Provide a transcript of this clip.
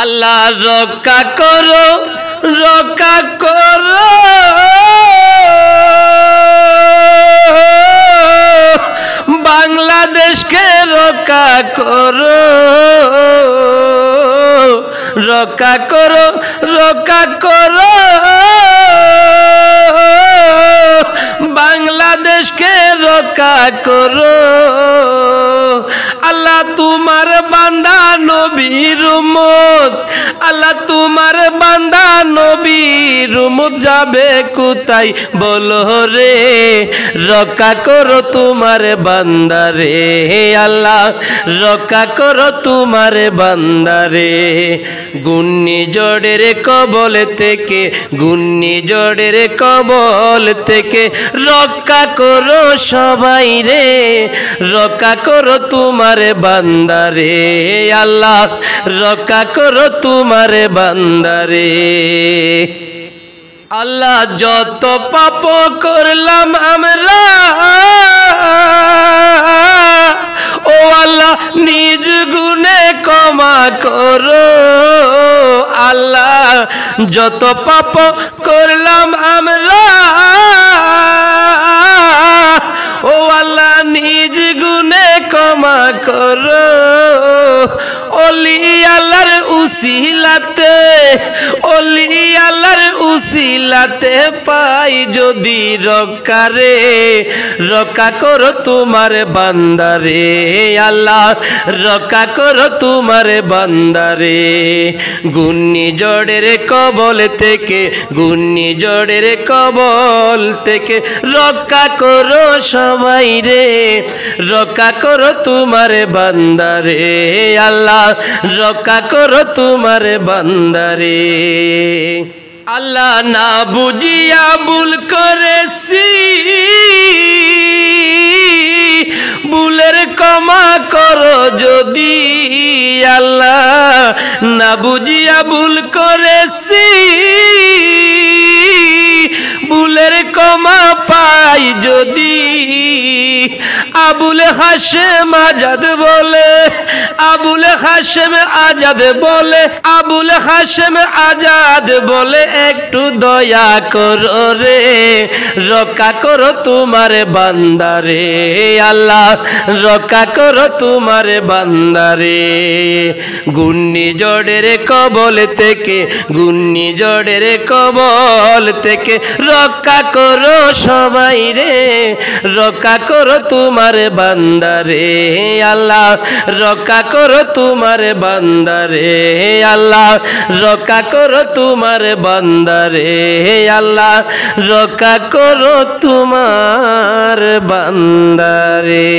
আল্লাহ রক্ষা করো, রক্ষা করো বাংলাদেশকে, রক্ষা করো, রক্ষা করো, রক্ষা করো বাংলাদেশকে, রক্ষা করো। আল্লাহ তোমার বান্দা নবীর উম্মত, আল্লাহ তোমার বান্দা নবীর উম্মত যাবে কোথায় বলো রে, রক্ষা করো তোমার বান্দারে আল্লাহ, রক্ষা করো তোমার বান্দারে। ঘূর্ণিঝড়ের কবল থেকে, ঘূর্ণিঝড়ের কবল থেকে রক্ষা করো সবাই রে, রক্ষা করো তোমার বান্দারে আল্লাহ, রক্ষা করো তোমার বান্দারে। আল্লাহ যত পাপ করলাম আমরা, ও আল্লাহ নিজ গুণে ক্ষমা করো। আল্লাহ যত পাপ করলাম আমরা, ও আল্লাহ নিজ গুণে ক্ষমা করো। ওলি আল্লাহর উসিলাতে, ওলি আল্লাহর উসিলাতে পাই যদি রক্ষা রে, রক্ষা করো তোমার বান্দারে আল্লাহ, রক্ষা করো তোমার বান্দারে। ঘূর্ণিঝড়ের কবল থেকে, ঘূর্ণিঝড়ের কবল থেকে রক্ষা করো সবাই রে, রক্ষা করো তোমার বান্দারে আল্লাহ, রক্ষা করো তোমার বান্দারে। আল্লাহ না বুঝিয়া ভুল করেছি, ভুলের ক্ষমা করো যদি আল্লাহ, না বুঝিয়া ভুল করেছি, ভুলের ক্ষমা পাই যদি। আবুল হাশেম আজাদ বলে, আবুল হাশেম আজাদ বলে, আবুল হাশেম আজাদ বলে একটু দয়া করো রে, রক্ষা করো তোমার বান্দারে আল্লাহ, রক্ষা করো তোমার বান্দারে। ঘূর্ণিঝড়ের কবল থেকে, ঘূর্ণিঝড়ের কবল থেকে রক্ষা করো সবাই রে, রক্ষা করো তোমার বান্দারে আল্লাহ, রক্ষা করো তোমার বান্দারে আল্লাহ, রক্ষা করো তোমার বান্দারে আল্লাহ, রক্ষা করো তোমার বান্দারে।